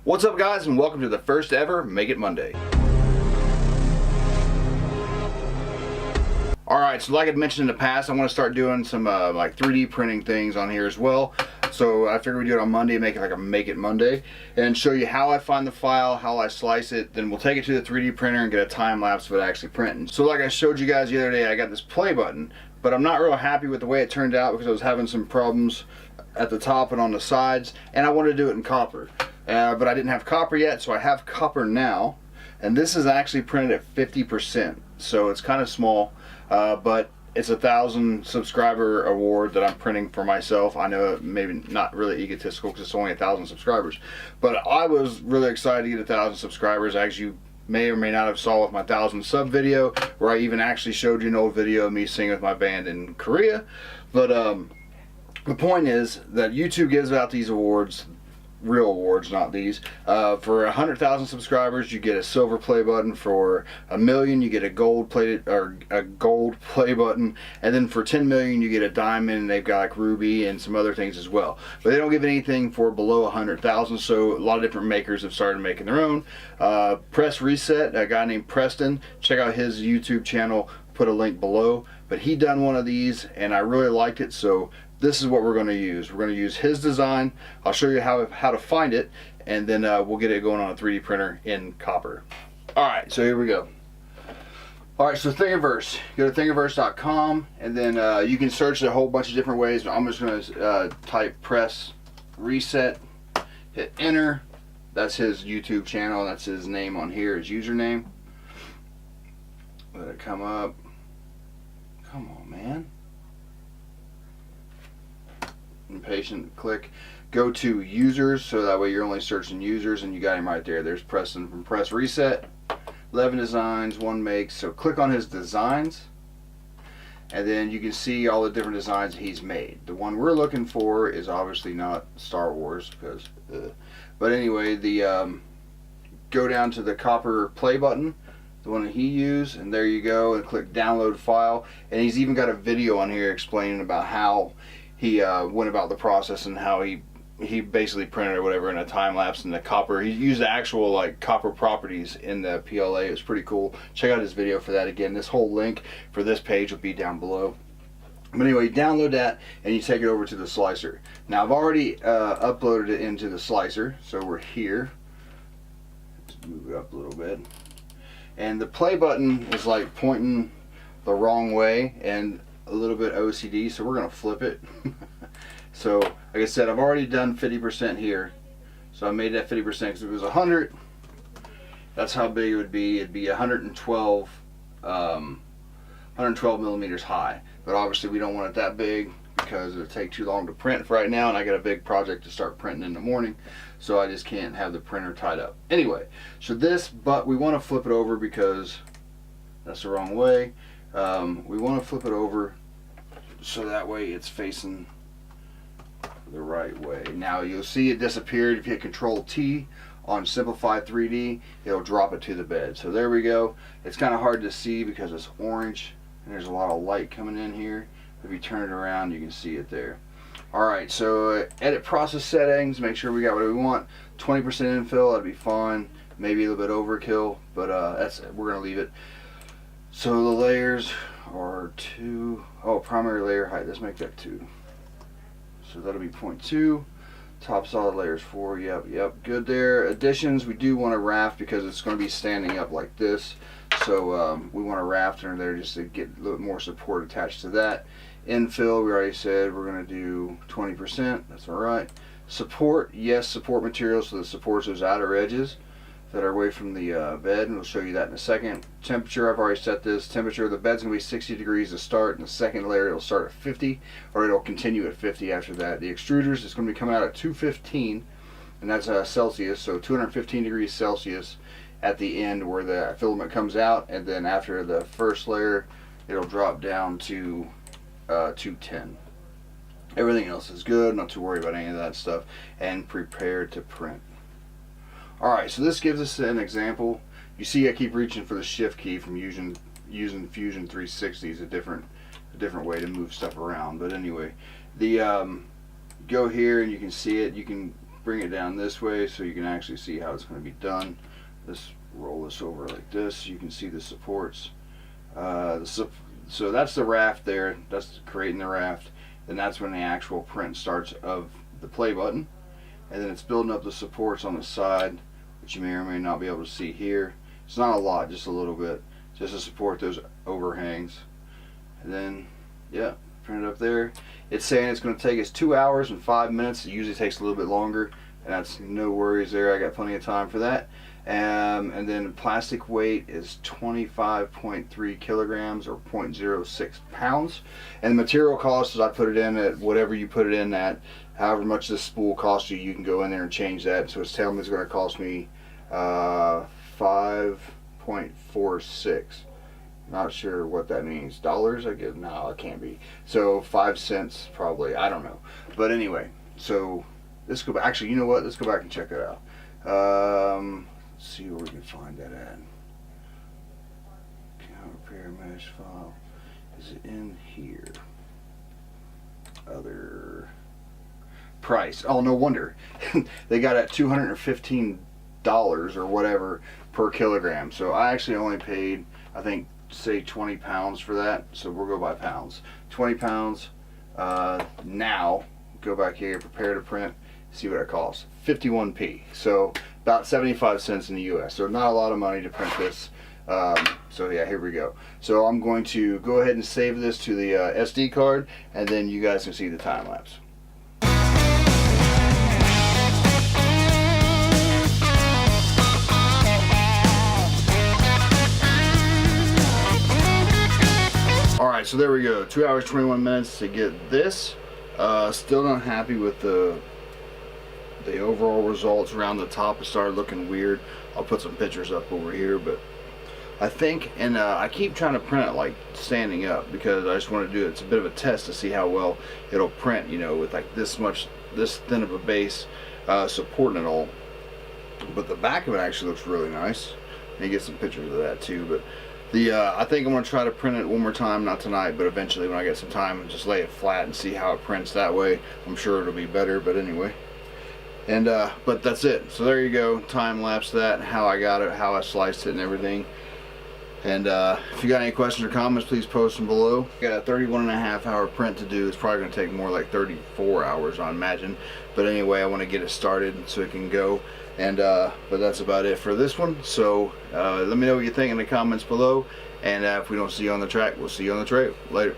What's up, guys, and welcome to the first ever Make It Monday. Alright, so like I'd mentioned in the past, I want to start doing some like 3D printing things on here as well. So I figured we'd do it on Monday, make it like a Make It Monday, and show you how I find the file, how I slice it. Then we'll take it to the 3D printer and get a time lapse of it actually printing. So like I showed you guys the other day, I got this play button, but I'm not real happy with the way it turned out because I was having some problems at the top and on the sides, and I wanted to do it in copper. But I didn't have copper yet, so I have copper now, and this is actually printed at 50%, so it's kind of small, but it's a 1,000 subscriber award that I'm printing for myself. I know maybe not really egotistical because it's only 1,000 subscribers, but I was really excited to get 1,000 subscribers, as you may or may not have saw with my 1,000 sub video, where I even actually showed you an old video of me singing with my band in Korea. But the point is that YouTube gives out these awards, real awards, not these. For 100,000 subscribers, you get a silver play button. For 1 million, you get a gold play button, and then for 10 million, you get a diamond. And they've got like ruby and some other things as well. But they don't give anything for below 100,000. So a lot of different makers have started making their own. Press Reset, a guy named Preston. Check out his YouTube channel. Put a link below. But he done one of these, and I really liked it. So this is what we're going to use. We're going to use his design. I'll show you how to find it, and then we'll get it going on a 3D printer in copper. Alright, so here we go. Alright, so Thingiverse. Go to thingiverse.com, and then you can search it a whole bunch of different ways. I'm just going to type Press Reset, hit enter. That's his YouTube channel. That's his name on here, his username. Let it come up. Come on, man. Impatient. Click go to users, so that way you're only searching users, and you got him right there. There's Preston from Press Reset. 11 designs, 1 makes. So click on his designs, and then you can see all the different designs he's made. The one we're looking for is obviously not Star Wars, because but anyway, the go down to the copper play button, the one that he used, and there you go, and click download file. And he's even got a video on here explaining about how he went about the process and how he basically printed or whatever in a time lapse in the copper. He used the actual like copper properties in the PLA. It was pretty cool. Check out his video for that. Again, this whole link for this page will be down below. But anyway, you download that and you take it over to the slicer. Now I've already uploaded it into the slicer, so we're here. Let's move it up a little bit. And the play button is like pointing the wrong way and a little bit OCD, so we're going to flip it. So like I said, I've already done 50% here, so I made that 50% because if it was 100, that's how big it would be. It'd be 112 millimeters high, but obviously we don't want it that big because it'll take too long to print for right now, and I got a big project to start printing in the morning, so I just can't have the printer tied up. Anyway, so this, but we want to flip it over because that's the wrong way. We want to flip it over so that way it's facing the right way. Now you'll see it disappeared. If you hit Control T on Simplify 3D, it'll drop it to the bed. So there we go. It's kind of hard to see because it's orange and there's a lot of light coming in here. If you turn it around, you can see it there. Alright, so edit process settings, make sure we got what we want. 20% infill, that'd be fine. Maybe a little bit overkill, but we're going to leave it. So the layers are 2. Oh, primary layer height. Let's make that 2. So that'll be 0.2. Top solid layers 4. Yep. Good there. Additions, we do want a raft because it's going to be standing up like this. So we want a raft under there just to get a little more support attached to that. Infill, we already said we're going to do 20%. That's all right. Support, yes, support materials, so that supports those outer edges that are away from the bed, and we'll show you that in a second. Temperature, I've already set this. Temperature of the bed's going to be 60 degrees to start, and the second layer it'll start at 50, or it'll continue at 50 after that. The extruders is going to be coming out at 215, and that's Celsius, so 215 degrees Celsius at the end where the filament comes out, and then after the first layer it'll drop down to 210. Everything else is good, not to worry about any of that stuff, and prepare to print. Alright, so this gives us an example. You see I keep reaching for the shift key from using Fusion 360. Is a different way to move stuff around. But anyway, the go here and you can see it. You can bring it down this way so you can actually see how it's going to be done. Let's roll this over like this so you can see the supports. So that's the raft there. That's creating the raft. Then that's when the actual print starts of the play button. And then it's building up the supports on the side, which you may or may not be able to see here. It's not a lot, just a little bit, just to support those overhangs. And then, yeah, print it up there. It's saying it's going to take us 2 hours and 5 minutes. It usually takes a little bit longer, and that's no worries there. I got plenty of time for that. And then plastic weight is 25.3 kilograms or 0.06 pounds. And the material cost is I put it in at whatever you put it in at. However much this spool costs you, you can go in there and change that. So it's telling me it's going to cost me 5.46. Not sure what that means. Dollars? I guess no, it can't be. So 5 cents probably. I don't know. But anyway, so let's go back. Actually, you know what? Let's go back and check that out. Let's see where we can find that at. Count repair mesh file. Is it in here? Other price. Oh, no wonder. They got it at $215 or whatever per kilogram. So I actually only paid, I think, say 20 pounds for that. So we'll go by pounds. 20 pounds. Now, go back here, prepare to print, see what it costs. 51p. So about 75 cents in the US. So not a lot of money to print this. So yeah, here we go. So I'm going to go ahead and save this to the SD card, and then you guys can see the time lapse. Alright, so there we go. 2 hours 21 minutes to get this. Still not happy with the overall results. Around the top it started looking weird. I'll put some pictures up over here, but I think, and I keep trying to print it like standing up because I just want to do it. It's a bit of a test to see how well it'll print, you know, with like this thin of a base supporting it all. But the back of it actually looks really nice. And you get some pictures of that too. But I think I'm going to try to print it one more time, not tonight, but eventually when I get some time, and just lay it flat and see how it prints that way. I'm sure it'll be better, but anyway. And but that's it. So there you go, time lapse that, how I got it, how I sliced it and everything. And if you got any questions or comments, please post them below. Got a 31.5 hour print to do. It's probably going to take more like 34 hours, I imagine. But anyway, I want to get it started so it can go. And but that's about it for this one. So let me know what you think in the comments below. And if we don't see you on the track, we'll see you on the trail. Later.